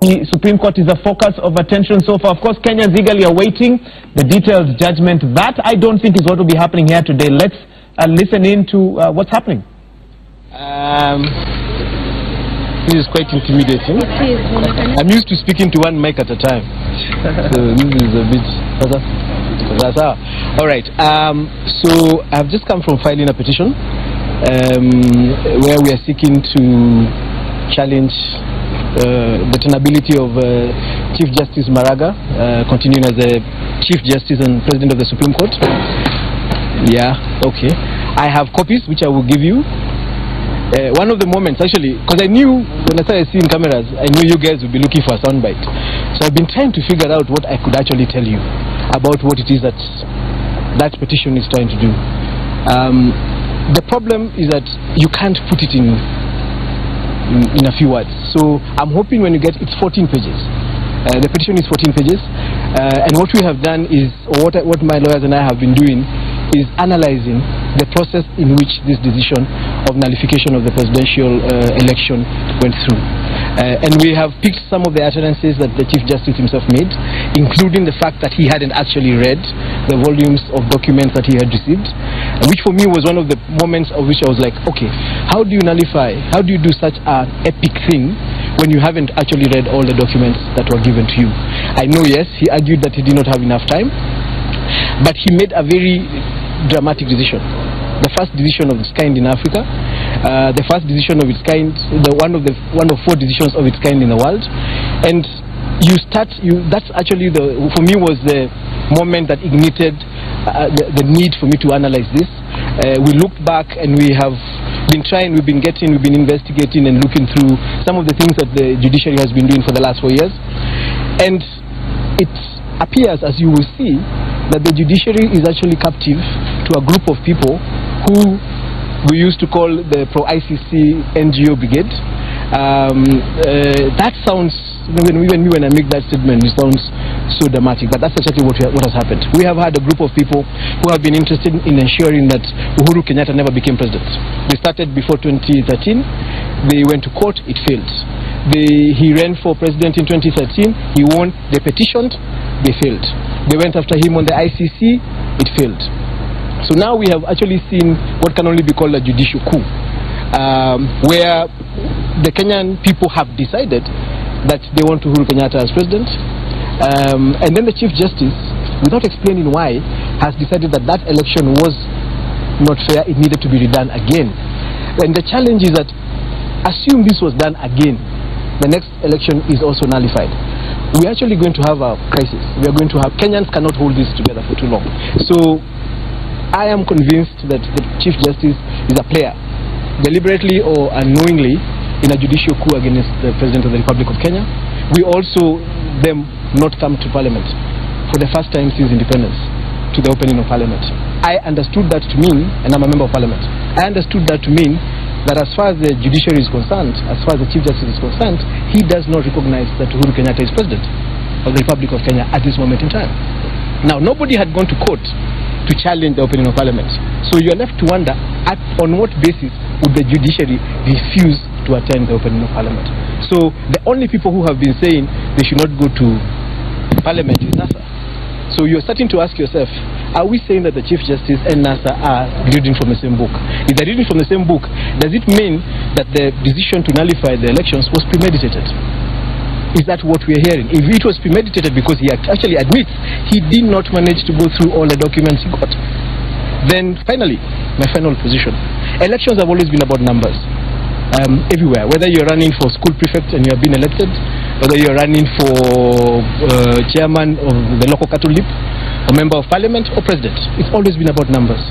The Supreme Court is a focus of attention so far. Of course, Kenyans eagerly awaiting the detailed judgment. That I don't think is what will be happening here today. Let's listen in to what's happening. This is quite intimidating. I'm used to speaking to one mic at a time. So this is a bit... All right. So I've just come from filing a petition where we are seeking to challenge the tenability of Chief Justice Maraga continuing as the Chief Justice and President of the Supreme Court. Yeah, okay. I have copies which I will give you. One of the moments, actually, because I knew when I started seeing cameras, I knew you guys would be looking for a soundbite. So I've been trying to figure out what I could actually tell you about what it is that that petition is trying to do. The problem is that you can't put it in a few words. So I'm hoping when you get, it's 14 pages. The petition is 14 pages. And what we have done is, or what my lawyers and I have been doing, is analyzing the process in which this decision of nullification of the presidential election went through. And we have picked some of the utterances that the Chief Justice himself made, including the fact that he hadn't actually read the volumes of documents that he had received, which for me was one of the moments of which I was like, okay, how do you nullify, how do you do such an epic thing when you haven't actually read all the documents that were given to you? I know, yes, he argued that he did not have enough time, but he made a very dramatic decision. The first decision of its kind in Africa, the first decision of its kind, one of 4 decisions of its kind in the world. And that's actually for me was the moment that ignited the need for me to analyze this. We looked back and we have been trying, we've been investigating and looking through some of the things that the judiciary has been doing for the last 4 years. And it appears, as you will see, that the judiciary is actually captive to a group of people who we used to call the pro-ICC NGO brigade. That sounds, when I make that statement, it sounds so dramatic, but that's actually what has happened. We have had a group of people who have been interested in ensuring that Uhuru Kenyatta never became president. They started before 2013. They went to court, it failed. He ran for president in 2013, he won, they petitioned, they failed. They went after him on the ICC, it failed. So now we have actually seen what can only be called a judicial coup, where the Kenyan people have decided that they want Uhuru Kenyatta as president, and then the Chief Justice, without explaining why, has decided that that election was not fair, it needed to be redone again. And the challenge is that, assume this was done again, the next election is also nullified. We're actually going to have a crisis. We are going to have, Kenyans cannot hold this together for too long. So I am convinced that the Chief Justice is a player, deliberately or unknowingly, in a judicial coup against the President of the Republic of Kenya. We also, them not come to Parliament for the first time since independence, to the opening of Parliament. I understood that to mean, and I'm a member of Parliament, I understood that to mean that as far as the judiciary is concerned, as far as the Chief Justice is concerned, he does not recognize that Uhuru Kenyatta is president of the Republic of Kenya at this moment in time. Now, nobody had gone to court to challenge the opening of Parliament. So you're left to wonder, on what basis would the judiciary refuse to attend the opening of Parliament? So the only people who have been saying they should not go to Parliament is NASA. So you're starting to ask yourself, are we saying that the Chief Justice and NASA are reading from the same book? If they're reading from the same book, does it mean that the decision to nullify the elections was premeditated? Is that what we're hearing? If it was premeditated because he actually admits he did not manage to go through all the documents he got, then finally, my final position. Elections have always been about numbers. Everywhere, whether you're running for school prefect and you have been elected, whether you're running for chairman of the local cattle lip, a member of parliament, or president, it's always been about numbers.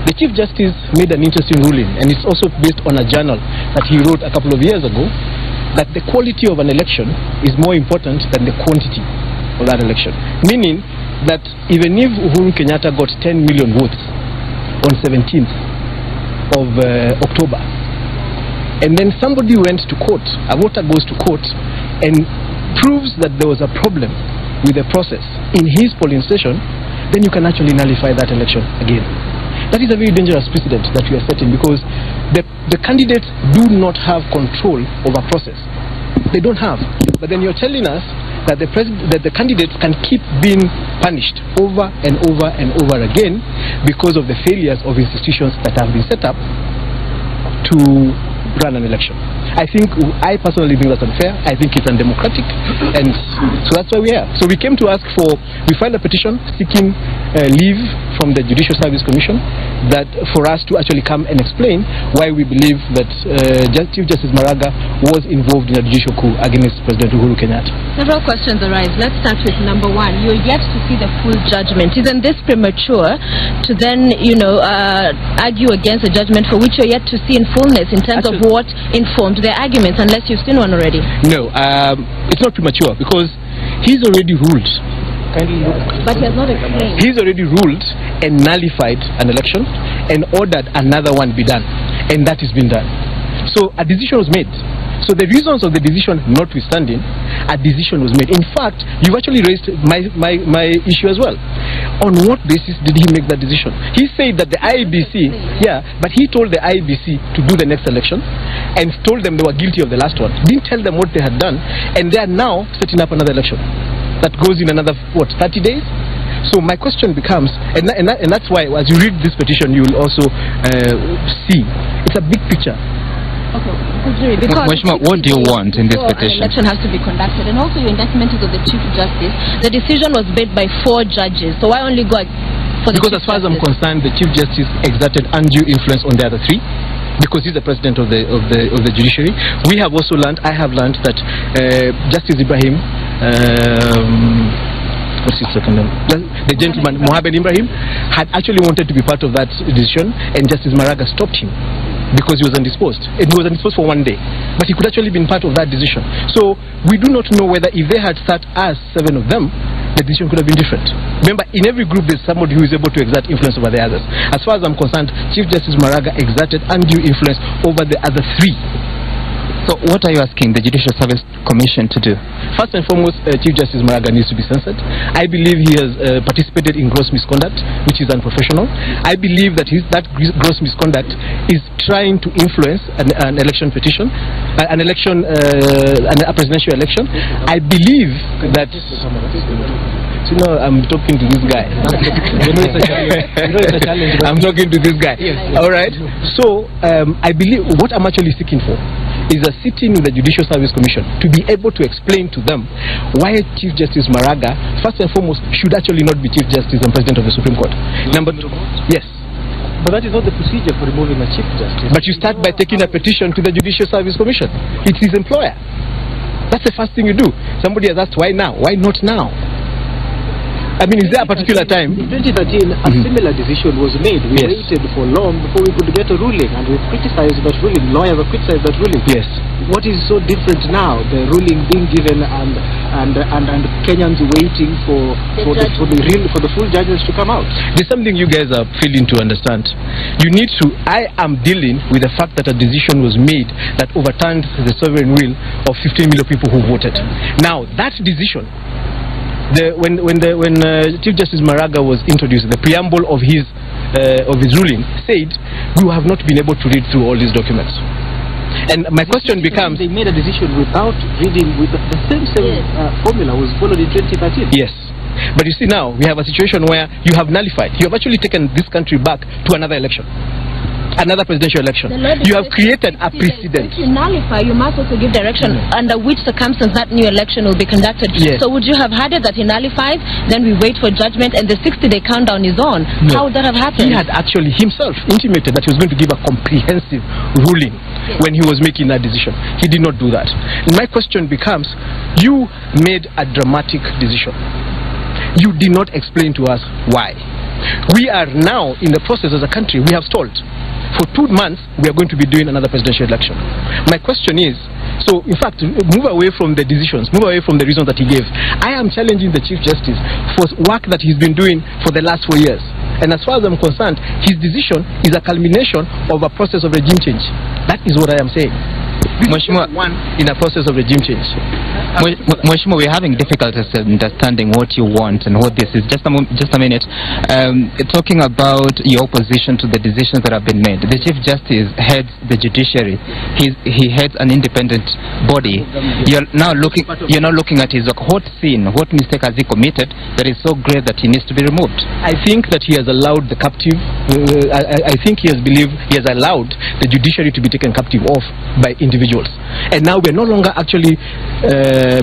The Chief Justice made an interesting ruling, and it's also based on a journal that he wrote a couple of years ago, that the quality of an election is more important than the quantity of that election. Meaning that even if Uhuru Kenyatta got 10 million votes on 17th of October, and then somebody went to court, a voter goes to court and proves that there was a problem with the process in his polling station, then you can actually nullify that election again. That is a very dangerous precedent that we are setting, because the candidates do not have control over process. They don't have. But then you're telling us that the candidates can keep being punished over and over and over again because of the failures of institutions that have been set up to run an election. I personally think that's unfair. I think it's undemocratic, and so that's why we're here. So we came to ask we filed a petition seeking leave from the Judicial Service Commission that for us to actually come and explain why we believe that Chief Justice Maraga was involved in a judicial coup against President Uhuru Kenyatta. Several questions arise. Let's start with number one. You're yet to see the full judgment. Isn't this premature to then, argue against a judgment for which you're yet to see in fullness in terms of what informed their arguments, unless you've seen one already? No, it's not premature because he's already ruled. But he has not explained. He's already ruled and nullified an election and ordered another one be done, and that has been done. So a decision was made. So the reasons of the decision notwithstanding, a decision was made. In fact, you've actually raised my issue as well. On what basis did he make that decision? He said that the IEBC, but he told the IEBC to do the next election and told them they were guilty of the last one. Didn't tell them what they had done, and they are now setting up another election that goes in another, 30 days? So my question becomes, and that's why as you read this petition, you will also see it's a big picture. Okay, because what do you want in this petition? An election has to be conducted, and also your indictment is of the Chief Justice. The decision was made by 4 judges, so why only go for the Because as far as I'm concerned, the Chief Justice exerted undue influence on the other 3. Because he's the president of the judiciary. We have also learned, I have learned that Justice Ibrahim, what's his second name? The gentleman Mohammed Ibrahim had actually wanted to be part of that decision, and Justice Maraga stopped him because he was indisposed. He was indisposed for 1 day, but he could actually been part of that decision. So we do not know whether if they had sat as 7 of them, the decision could have been different. Remember, in every group there's somebody who is able to exert influence over the others. As far as I'm concerned, Chief Justice Maraga exerted undue influence over the other 3. So what are you asking the Judicial Service Commission to do? First and foremost, Chief Justice Maraga needs to be censored. I believe he has participated in gross misconduct, which is unprofessional. I believe that that gross misconduct is trying to influence an election petition, a presidential election. I believe that... I'm talking to this guy. I'm talking to this guy. All right. So I believe what I'm actually seeking for is a sitting with the Judicial Service Commission to be able to explain to them why Chief Justice Maraga, first and foremost, should actually not be Chief Justice and President of the Supreme Court. Number 2, yes. But that is not the procedure for removing a Chief Justice. But you start by taking a petition to the Judicial Service Commission. It's his employer. That's the first thing you do. Somebody has asked, why now? Why not now? I mean, is there a particular time? In 2013, a similar decision was made. We waited for long before we could get a ruling, and we criticized that ruling. Lawyers have criticized that ruling. Yes. What is so different now? The ruling being given and Kenyans waiting for the full judges to come out. There's something you guys are failing to understand. You need to. I am dealing with the fact that a decision was made that overturned the sovereign will of 15 million people who voted. Now that decision. When Chief Justice Maraga was introduced, the preamble of his ruling said, we have not been able to read through all these documents. And my question becomes... They made a decision without reading, with the same formula was followed in 2013. Yes. But you see now, we have a situation where you have nullified. You have actually taken this country back to another election. Another presidential election. You have created a precedent. If you nullify, you must also give direction under which circumstance that new election will be conducted. Yes. So would you have had it that he nullifies, then we wait for judgment and the 60-day countdown is on? No. How would that have happened? He had actually himself intimated that he was going to give a comprehensive ruling when he was making that decision. He did not do that. And my question becomes, you made a dramatic decision. You did not explain to us why. We are now in the process as a country, we have stalled. For 2 months, we are going to be doing another presidential election. My question is, so in fact, move away from the decisions, move away from the reasons that he gave. I am challenging the Chief Justice for work that he's been doing for the last 4 years. And as far as I'm concerned, his decision is a culmination of a process of regime change. That is what I am saying. Mheshimiwa, in a process of regime change. Mheshimiwa, we're having difficulties understanding what you want and what this is. Just a minute. Talking about your opposition to the decisions that have been made. The Chief Justice heads the judiciary. He heads an independent body. You're now looking at his work. What sin, what mistake has he committed that is so great that he needs to be removed? I think that he has allowed the captive. I think he has allowed the judiciary to be taken captive of by individuals, and now we're no longer actually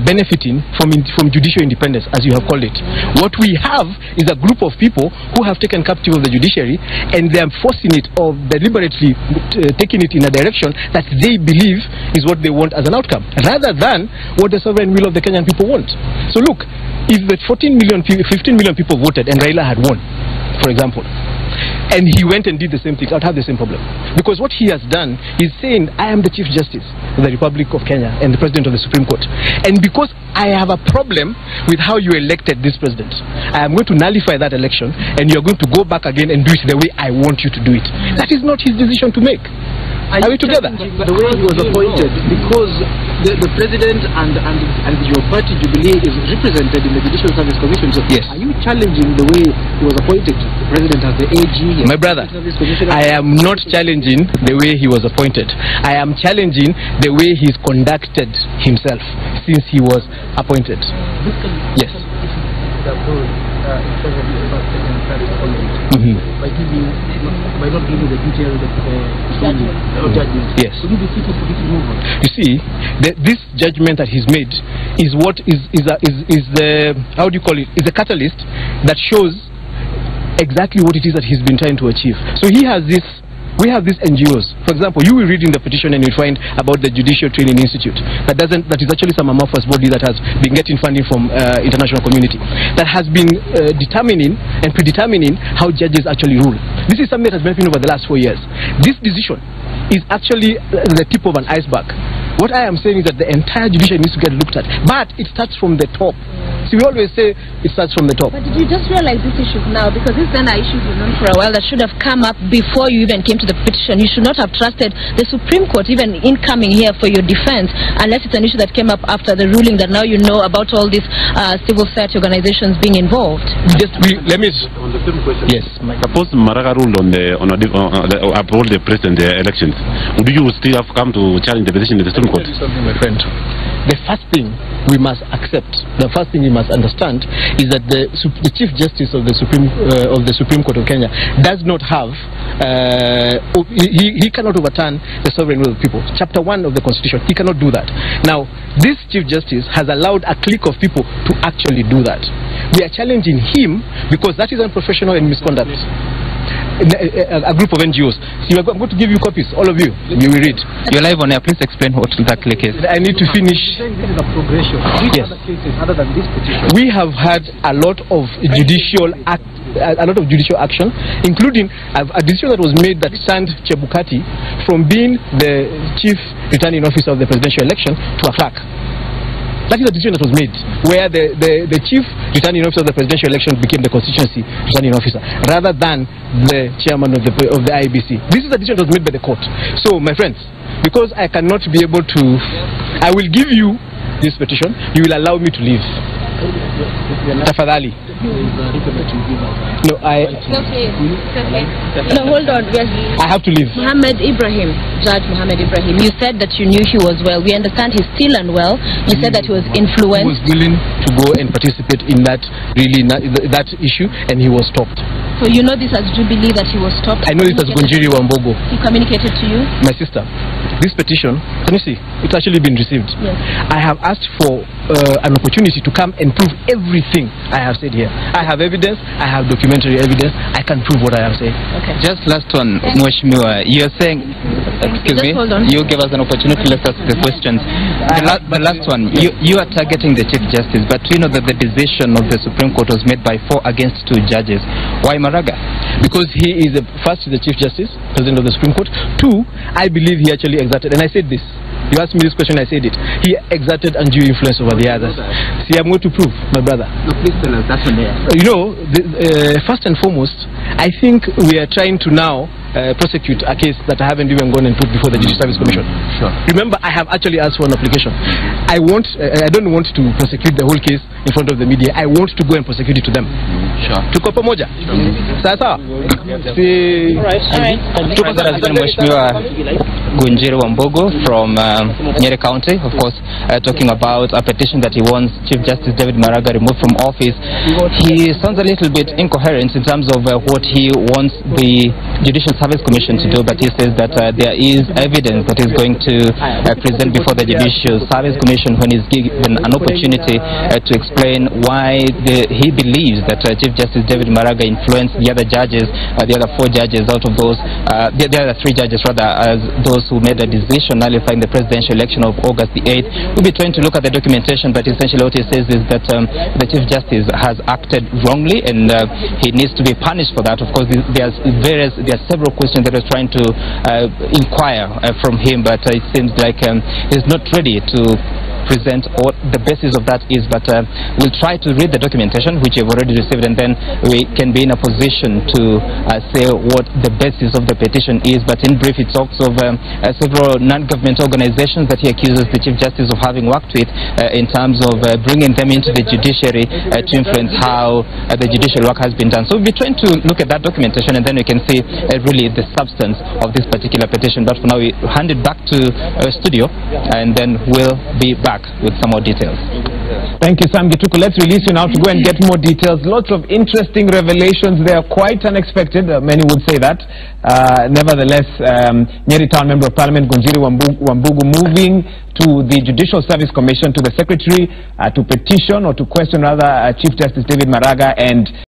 benefiting from judicial independence, as you have called it. What we have is a group of people who have taken captive of the judiciary, and they are forcing it or deliberately taking it in a direction that they believe is what they want as an outcome, rather than what the sovereign will of the Kenyan people want. So look, if the 15 million people voted and Raila had won, for example, and he went and did the same thing, I'd have the same problem. Because what he has done is saying, I am the Chief Justice of the Republic of Kenya and the President of the Supreme Court. And because I have a problem with how you elected this president, I am going to nullify that election, and you're going to go back again and do it the way I want you to do it. That is not his decision to make. Are we together? The way he was appointed, because the president and your party Jubilee is represented in the Judicial Service Commission. So yes. Are you challenging the way he was appointed? The president has the AG. My brother, I am not challenging the way he was appointed. I am challenging the way he's conducted himself since he was appointed. Yes. By not giving the details of the judgment. Yes. Would you be fitted for this removal? You see, this judgment that he's made is what is the, how do you call it? Is a catalyst that shows exactly what it is that he's been trying to achieve. So he has this. We have these NGOs. For example, you will read in the petition and you'll find about the Judicial Training Institute that is actually some amorphous body that has been getting funding from international community, that has been determining and predetermining how judges actually rule. This is something that has been happening over the last 4 years. This decision is actually the tip of an iceberg. What I am saying is that the entire judiciary needs to get looked at, but it starts from the top. See, we always say it starts from the top. But did you just realize this issue now? Because these then are issues you've known for a while that should have come up before you even came to the petition. You should not have trusted the Supreme Court even in coming here for your defense, unless it's an issue that came up after the ruling that now you know about all these civil society organizations being involved. Let me. On the same question. Yes. Suppose Maraga ruled uphold the president elections. Would you still have come to challenge the decision of the Supreme Court? Something, my friend. The first thing we must accept, the first thing we must understand, is that the Chief Justice of the Supreme Court of Kenya does not have. He cannot overturn the sovereign will of the people. Chapter 1 of the Constitution. He cannot do that. Now, this Chief Justice has allowed a clique of people to actually do that. We are challenging him because that is unprofessional and misconduct. A group of NGOs. See, I'm going to give you copies, all of you. You will read. You're live on air. Please explain what that click is. I need to finish. This is a progression. Yes. Other cases other than this petition. We have had a lot of judicial action, including a decision that was made that sent Chebukati from being the chief returning officer of the presidential election to a clerk. That is a decision that was made, where the chief returning officer of the presidential election became the constituency returning officer, rather than the chairman of the IEBC. This is a decision that was made by the court. So, my friends, because I cannot be able to, I will give you this petition. You will allow me to leave. Tafadhali. No, No, hold on. Yes. I have to leave. Judge Mohammed Ibrahim, you said that you knew he was well. We understand he's still unwell. You said that he was influenced. He was willing to go and participate in that issue, and he was stopped. So you know this as Jubilee that he was stopped? I know this as Gonjiri Wambogo. He communicated to you? My sister, this petition, can you see? It's actually been received. Yes. I have asked for an opportunity to come and prove everything I have said here. I have evidence, I have documentary evidence, I can prove what I have said. Okay. Just last one, Mheshimiwa, you're saying, excuse me, you give us an opportunity to ask the questions. The last one, you are targeting the Chief Justice, but you know that the decision of the Supreme Court was made by 4 against 2 judges. Why Maraga? Because he is first the Chief Justice, President of the Supreme Court. 2, I believe he actually exerted, and I said this, You asked me this question, I said it. He exerted undue influence over the others. See, I'm going to prove, my brother. No, please tell us that one there. You know, first and foremost, I think we are trying to now prosecute a case that I haven't even gone and put before the Judicial Service Commission. Sure. Remember, I have actually asked for an application. I don't want to prosecute the whole case in front of the media. I want to go and prosecute it to them. Sure. Tuko pamoja. Sasa. See. All right. Tuko sana zile Mheshimiwa Gunjiri Wambugu from Nyeri County, of course, talking about a petition that he wants Chief Justice David Maraga removed from office. He sounds a little bit incoherent in terms of what he wants the Judicial Service Commission to do, but he says that there is evidence that he's going to present before the Judicial Service Commission when he's given an opportunity to explain why he believes that Chief Justice David Maraga influenced the other judges, the other 4 judges out of those, the other 3 judges rather, as those who made a decision nullifying the presidential election of August the 8th. We'll be trying to look at the documentation, but essentially what he says is that the Chief Justice has acted wrongly and he needs to be punished for that. Of course, there are several questions that are trying to inquire from him, but it seems like he's not ready to present what the basis of that is, but we'll try to read the documentation which you've already received, and then we can be in a position to say what the basis of the petition is. But in brief, it talks of several non-government organizations that he accuses the Chief Justice of having worked with in terms of bringing them into the judiciary to influence how the judicial work has been done. So we'll be trying to look at that documentation, and then we can see really the substance of this particular petition. But for now, we hand it back to studio, and then we'll be back with some more details. Thank you, Sam Gituku. Let's release you now to go and get more details. Lots of interesting revelations. They are quite unexpected. Many would say that. Nevertheless, Nyeri Town Member of Parliament Gunjiri Wambugu moving to the Judicial Service Commission, to the Secretary, to petition or to question rather Chief Justice David Maraga and